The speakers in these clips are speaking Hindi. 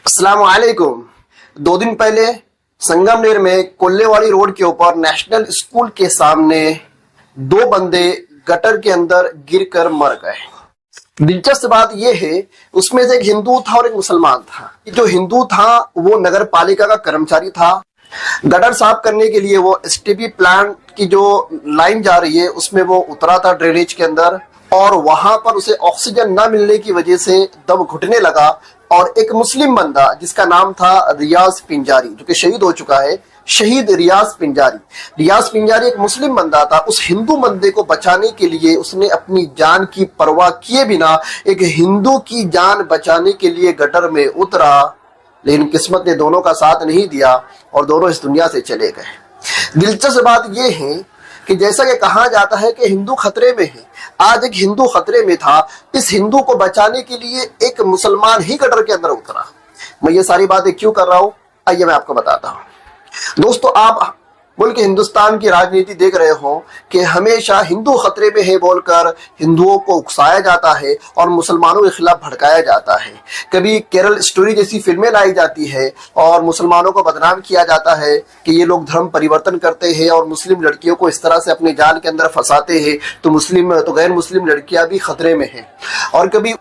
अस्सलाम वालेकुम। 2 दिन पहले संगमनेर में कोल्लेवाड़ी रोड के ऊपर नेशनल स्कूल के सामने 2 बंदे गटर के अंदर गिरकर मर गए। दिलचस्प बात यह है, उसमें से एक हिंदू था और एक मुसलमान था। जो हिंदू था वो नगर पालिका का कर्मचारी था। गटर साफ करने के लिए वो एसटीपी प्लांट की जो लाइन जा रही है उसमें वो उतरा था ड्रेनेज के अंदर, और वहां पर उसे ऑक्सीजन न मिलने की वजह से दम घुटने लगा। और एक मुस्लिम बंदा जिसका नाम था रियाज पिंजारी, जो कि शहीद हो चुका है, शहीद रियाज पिंजारी एक मुस्लिम बंदा था। उस हिंदू बंदे को बचाने के लिए उसने अपनी जान की परवाह किए बिना एक हिंदू की जान बचाने के लिए गटर में उतरा, लेकिन किस्मत ने दोनों का साथ नहीं दिया और दोनों इस दुनिया से चले गए। दिलचस्प बात यह है कि जैसा कि कहा जाता है कि हिंदू खतरे में है, आज एक हिंदू खतरे में था। इस हिंदू को बचाने के लिए एक मुसलमान ही गटर के अंदर उतरा। मैं ये सारी बातें क्यों कर रहा हूं, आइए मैं आपको बताता हूं। दोस्तों, आप मुल्क हिंदुस्तान की राजनीति देख रहे हो कि हमेशा हिंदू खतरे में है बोलकर हिंदुओं को उकसाया जाता है और मुसलमानों के खिलाफ भड़काया जाता है। कभी केरल स्टोरी जैसी फिल्में लाई जाती है और मुसलमानों को बदनाम किया जाता है कि ये लोग धर्म परिवर्तन करते हैं और मुस्लिम लड़कियों को इस तरह से अपने जाल के अंदर फंसाते हैं, तो गैर मुस्लिम लड़कियां भी खतरे में हैं। और कभी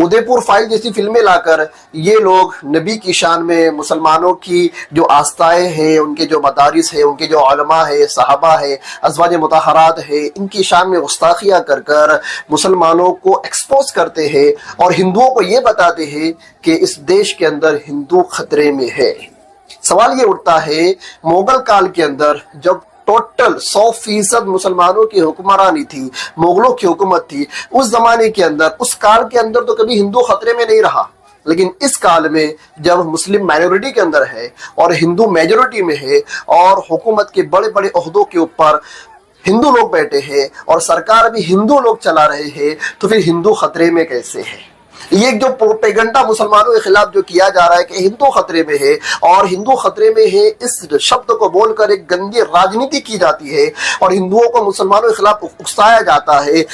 उदयपुर फाइल जैसी फिल्में लाकर ये लोग नबी की शान में मुसलमानों की जो आस्थाएं हैं, उनके जो मदारिस है, उनके जो उलमा है, सहाबा है, अज़वाज मुतहरात है, इनकी शान में गुस्ताखियां कर कर मुसलमानों को एक्सपोज करते हैं और हिंदुओं को ये बताते हैं कि इस देश के अंदर हिंदू खतरे में है। सवाल ये उठता है, मुगल काल के अंदर जब टोटल 100% मुसलमानों की हुक्मरानी थी, मुगलों की हुकूमत थी, उस जमाने के अंदर, उस काल के अंदर तो कभी हिंदू खतरे में नहीं रहा। लेकिन इस काल में जब मुस्लिम माइनॉरिटी के अंदर है और हिंदू मेजोरिटी में है और हुकूमत के बड़े बड़े ओहदों के ऊपर हिंदू लोग बैठे हैं और सरकार भी हिंदू लोग चला रहे हैं, तो फिर हिंदू खतरे में कैसे है? ये जो प्रोपेगेंडा मुसलमानों के खिलाफ जो किया जा रहा है कि हिंदू खतरे में है और हिंदू खतरे में है, इस शब्द को बोलकर एक गंदी राजनीति की जाती है और हिंदुओं को मुसलमानों के खिलाफ उकसाया जाता है।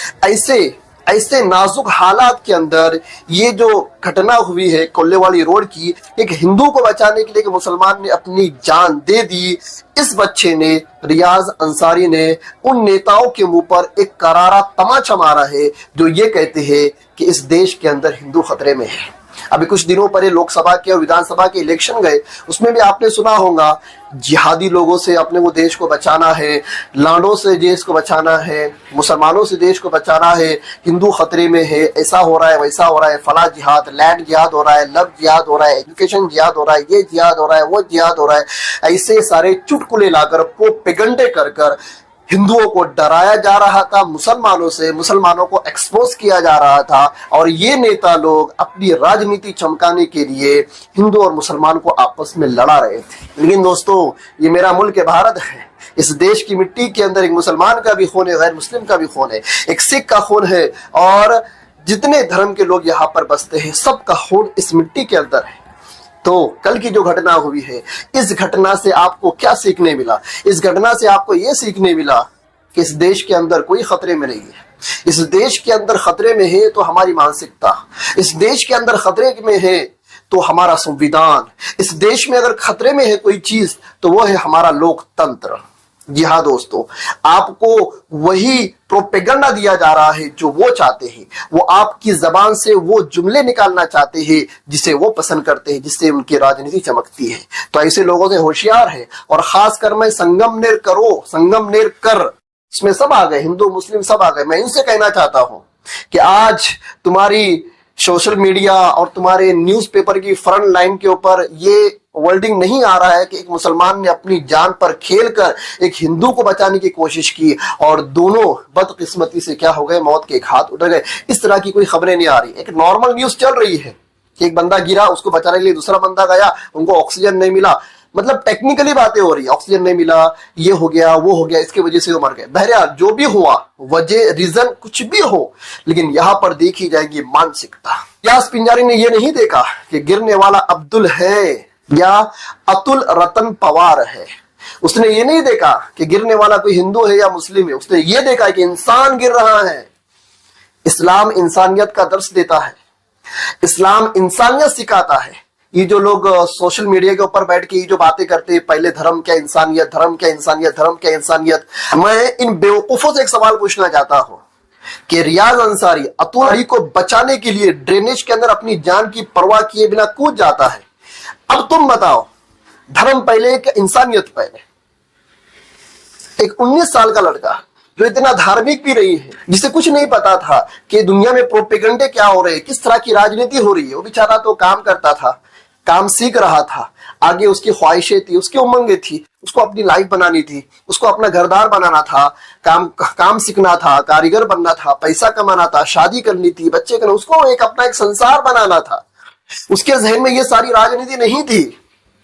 ऐसे नाजुक हालात के अंदर ये जो घटना हुई है कोल्लेवाड़ी रोड की, एक हिंदू को बचाने के लिए एक मुसलमान ने अपनी जान दे दी। इस बच्चे ने, रियाज अंसारी ने, उन नेताओं के मुंह पर एक करारा तमाचा मारा है जो ये कहते हैं कि इस देश के अंदर हिंदू खतरे में है। अभी कुछ दिनों पहले लोकसभा के और विधानसभा के इलेक्शन गए, उसमें भी आपने सुना होगा जिहादी लोगों से अपने वो देश को बचाना है, लांडों से देश को बचाना है, मुसलमानों से देश को बचाना है, हिंदू खतरे में है, ऐसा हो रहा है, वैसा हो रहा है, फला जिहाद, लैंड जिहाद हो रहा है, लव जिहाद हो रहा है, एजुकेशन जिहाद हो रहा है, ये जिहाद हो रहा है, वो जिहाद हो रहा है। ऐसे सारे चुटकुले लाकर प्रोपेगेंडे कर कर हिंदुओं को डराया जा रहा था, मुसलमानों से मुसलमानों को एक्सपोज किया जा रहा था। और ये नेता लोग अपनी राजनीति चमकाने के लिए हिंदू और मुसलमान को आपस में लड़ा रहे थे। लेकिन दोस्तों, ये मेरा मुल्क भारत है। इस देश की मिट्टी के अंदर एक मुसलमान का भी खून है, गैर मुस्लिम का भी खून है, एक सिख का खून है, और जितने धर्म के लोग यहाँ पर बसते हैं सबका खून इस मिट्टी के अंदर है। तो कल की जो घटना हुई है, इस घटना से आपको क्या सीखने मिला? इस घटना से आपको यह सीखने मिला कि इस देश के अंदर कोई खतरे में नहीं है। इस देश के अंदर खतरे में है तो हमारी मानसिकता, इस देश के अंदर खतरे में है तो हमारा संविधान, इस देश में अगर खतरे में है कोई चीज तो वो है हमारा लोकतंत्र। जी हाँ दोस्तों, आपको वही प्रोपेगेंडा दिया जा रहा है जो वो चाहते हैं। वो आपकी जबान से वो जुमले निकालना चाहते हैं जिसे वो पसंद करते हैं, जिससे उनकी राजनीति चमकती है। तो ऐसे लोगों से होशियार है। और खासकर मैं संगमनेर कर, इसमें सब आ गए, हिंदू मुस्लिम सब आ गए। मैं इनसे कहना चाहता हूं कि आज तुम्हारी सोशल मीडिया और तुम्हारे न्यूज़पेपर की फ्रंट लाइन के ऊपर ये वर्डिंग नहीं आ रहा है कि एक मुसलमान ने अपनी जान पर खेलकर एक हिंदू को बचाने की कोशिश की और दोनों बदकिस्मती से क्या हो गए, मौत के एक हाथ उठ गए। इस तरह की कोई खबरें नहीं आ रही। एक नॉर्मल न्यूज चल रही है कि एक बंदा गिरा, उसको बचाने के लिए दूसरा बंदा गया, उनको ऑक्सीजन नहीं मिला। मतलब टेक्निकली बातें हो रही है, ऑक्सीजन नहीं मिला, ये हो गया, वो हो गया, इसकी वजह से वो मर गए। बहरहाल जो भी हुआ, वजह रीजन कुछ भी हो, लेकिन यहां पर देखी जाएगी मानसिकता। रियाज पिंजारी ने ये नहीं देखा कि गिरने वाला अब्दुल है या अतुल रतन पवार है। उसने ये नहीं देखा कि गिरने वाला कोई हिंदू है या मुस्लिम है। उसने ये देखा कि इंसान गिर रहा है। इस्लाम इंसानियत का दर्श देता है, इस्लाम इंसानियत सिखाता है ये जो लोग सोशल मीडिया के ऊपर बैठ के ये जो बातें करते हैं, पहले धर्म क्या इंसानियत, धर्म क्या इंसानियत, धर्म क्या इंसानियत, मैं इन बेवकूफों से एक सवाल पूछना चाहता हूं कि रियाज अंसारी अतुल अली को बचाने के लिए ड्रेनेज के अंदर अपनी जान की परवाह किए बिना कूद जाता है। अब तुम बताओ, धर्म पहले कि इंसानियत पहले? एक 19 साल का लड़का जो इतना धार्मिक भी रही है, जिसे कुछ नहीं पता था कि दुनिया में प्रोपेगेंडे क्या हो रहे हैं, किस तरह की राजनीति हो रही है, वो बेचारा तो काम करता था, काम सीख रहा था, आगे उसकी ख्वाहिशें थी, उसकी उमंगें थी, उसको अपनी लाइफ बनानी थी, उसको अपना घरदार बनाना था, काम सीखना था, कारीगर बनना था, पैसा कमाना था, शादी करनी थी, बच्चे करना, उसको अपना एक संसार बनाना था। उसके जहन में ये सारी राजनीति नहीं थी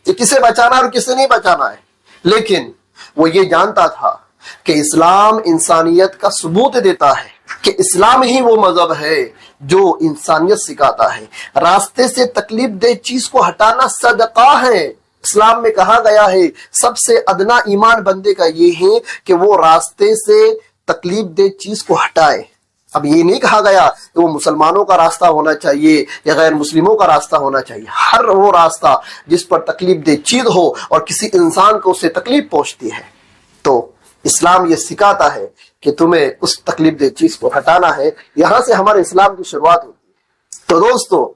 कि किसे बचाना और किसे नहीं बचाना है, लेकिन वो ये जानता था कि इस्लाम इंसानियत का सबूत देता है, कि इस्लाम ही वो मजहब है जो इंसानियत सिखाता है। रास्ते से तकलीफ दे चीज को हटाना सदका है। इस्लाम में कहा गया है सबसे अदना ईमान बंदे का ये है कि वो रास्ते से तकलीफ दे चीज को हटाए। अब ये नहीं कहा गया कि वो मुसलमानों का रास्ता होना चाहिए या गैर मुस्लिमों का रास्ता होना चाहिए। हर वो रास्ता जिस पर तकलीफ दे चीज हो और किसी इंसान को उससे तकलीफ पहुंचती है, तो इस्लाम ये सिखाता है कि तुम्हें उस तकलीफ दे चीज को हटाना है। यहां से हमारे इस्लाम की शुरुआत होती है। तो दोस्तों,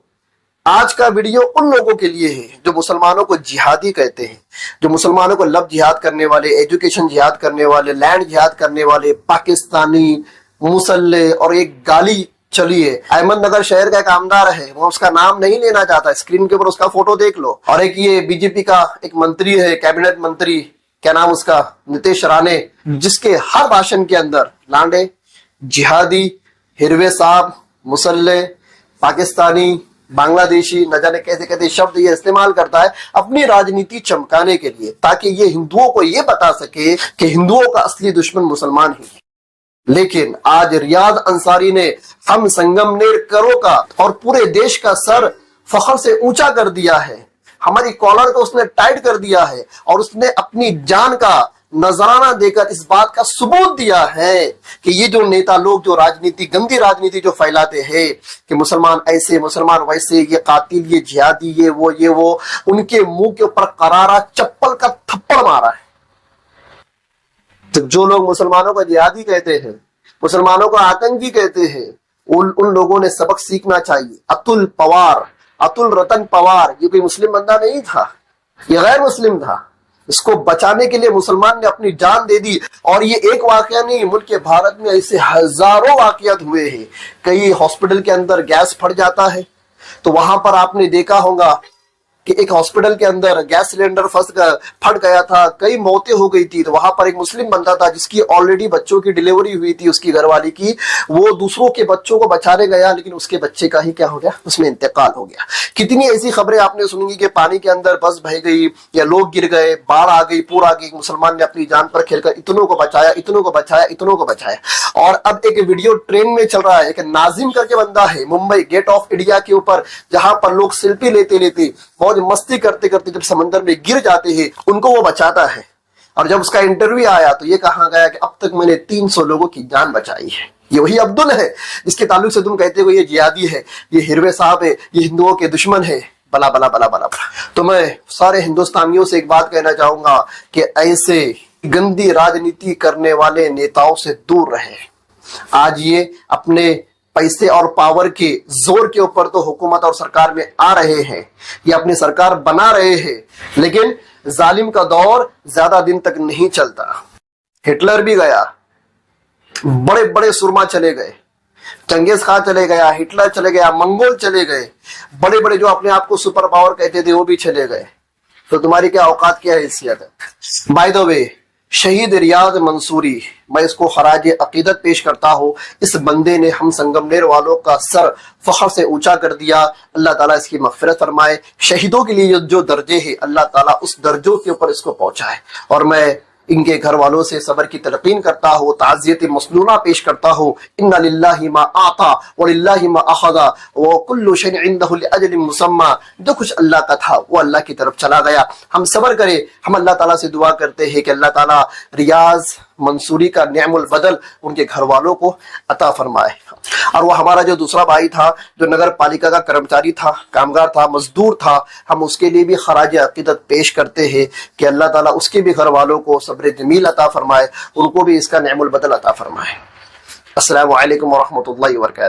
आज का वीडियो उन लोगों के लिए है जो मुसलमानों को जिहादी कहते हैं, जो मुसलमानों को लब जिहाद करने वाले, एजुकेशन जिहाद करने वाले, लैंड जिहाद करने वाले, पाकिस्तानी मुसल्ले, और एक गाली चली है। अहमदनगर शहर का एक आमदार है, वो उसका नाम नहीं लेना चाहता, स्क्रीन के ऊपर उसका फोटो देख लो। और एक ये बीजेपी का एक मंत्री है, कैबिनेट मंत्री, क्या नाम उसका, नीतीश राणे, जिसके हर भाषण के अंदर लांडे, जिहादी, हिरवे साहब, मुसल्ले, पाकिस्तानी, बांग्लादेशी, न जाने कैसे कैसे शब्द ये इस्तेमाल करता है अपनी राजनीति चमकाने के लिए, ताकि ये हिंदुओं को ये बता सके कि हिंदुओं का असली दुश्मन मुसलमान ही है। लेकिन आज रियाज अंसारी ने हम संगमनेर करो का और पूरे देश का सर फखर से ऊंचा कर दिया है। हमारी कॉलर को उसने टाइट कर दिया है और उसने अपनी जान का नजराना देकर इस बात का सबूत दिया है कि ये जो नेता लोग जो राजनीति, गंदी राजनीति जो फैलाते हैं कि मुसलमान ऐसे, मुसलमान वैसे, ये कातिल, ये जिहादी, ये वो, उनके मुंह के ऊपर करारा चप्पल का थप्पड़ मारा है। तो जो लोग मुसलमानों को जिहादी कहते हैं, मुसलमानों को आतंकी कहते हैं, उन लोगों ने सबक सीखना चाहिए। अतुल रतन पवार ये कोई मुस्लिम बंदा नहीं था, ये गैर मुस्लिम था। इसको बचाने के लिए मुसलमान ने अपनी जान दे दी। और ये एक वाकया नहीं, मुल्क के भारत में ऐसे हजारों वाकयात हुए हैं। कई हॉस्पिटल के अंदर गैस फट जाता है, तो वहां पर आपने देखा होगा कि एक हॉस्पिटल के अंदर गैस सिलेंडर फट गया था, कई मौतें हो गई थी। तो वहां पर एक मुस्लिम बंदा था जिसकी ऑलरेडी बच्चों की डिलीवरी हुई थी, उसकी घरवाली की, वो दूसरों के बच्चों को बचाने गया, लेकिन उसके बच्चे का ही क्या हो गया, उसमें इंतकाल हो गया। कितनी ऐसी खबरें आपने सुनी कि पानी के अंदर बस बह गई या लोग गिर गए, बाढ़ आ गई, पूर आ गई, मुसलमान ने अपनी जान पर खेलकर इतनों को बचाया, इतनों को बचाया, इतनों को बचाया। और अब एक वीडियो ट्रेन में चल रहा है, एक नाजिम करके बंदा है मुंबई गेट ऑफ इंडिया के ऊपर, जहां पर लोग सेल्फी लेते लेते मौज मस्ती करते करते जब समंदर में गिर जाते हैं, उनको वो बचाता है। और जब उसका इंटरव्यू आया तो ये कहा गया कि अब तक मैंने 300 लोगों की जान बचाई है। ये वही अब्दुल है जिसके ताल्लुक से तुम कहते हो ये जिहादी है, ये हिरवे साहब है, ये हिंदुओं के दुश्मन है, बला बला बला बला। तो मैं सारे हिंदुस्तानियों से एक बात कहना चाहूंगा कि ऐसे गंदी राजनीति करने वाले नेताओं से दूर रहे। आज ये अपने पैसे और पावर के जोर के ऊपर तो हुकूमत और सरकार में आ रहे हैं, ये अपनी सरकार बना रहे हैं, लेकिन जालिम का दौर ज्यादा दिन तक नहीं चलता। हिटलर भी गया, बड़े बड़े सुरमा चले गए, चंगेज खान चले गया, हिटलर चले गया, मंगोल चले गए, बड़े बड़े जो अपने आप को सुपर पावर कहते थे वो भी चले गए। तो तुम्हारी क्या औकात, क्या हैसियत है? बाय द वे, शहीद रियाज मंसूरी, मैं इसको खराज अकीदत पेश करता हूँ। इस बंदे ने हम संगमनेर वालों का सर फखर से ऊंचा कर दिया। अल्लाह ताला इसकी मग़फ़िरत फरमाए। शहीदों के लिए जो दर्जे है, अल्लाह ताला उस दर्जों के ऊपर इसको पहुंचाए। और मैं इनके घर वालों से सबर की तलकीन करता हूँ, ताज़ियत मसनूना पेश करता हूँ। इन्ना लिल्लाहि मा आता व लिल्लाहि मा अख़ज़ा व कुल्लु शैइन इंदहु लिअजलिन मुसम्मा। जो कुछ अल्लाह का था वो अल्लाह की तरफ चला गया। हम सबर करें, हम अल्लाह ताला से दुआ करते हैं कि अल्लाह ताला रियाज मंसूरी का निअमुल बदल उनके घर वालों को अता फरमाए। और वो हमारा जो दूसरा भाई था, जो नगर पालिका का कर्मचारी था, कामगार था, मजदूर था, हम उसके लिए भी खराज अकीदत पेश करते हैं कि अल्लाह ताला उसके भी घर वालों को सब्र जमील अता फरमाए, उनको भी इसका निअमुल बदल अता फरमाए। अस्सलामु अलैकुम व रहमतुल्लाहि व बरकातहू।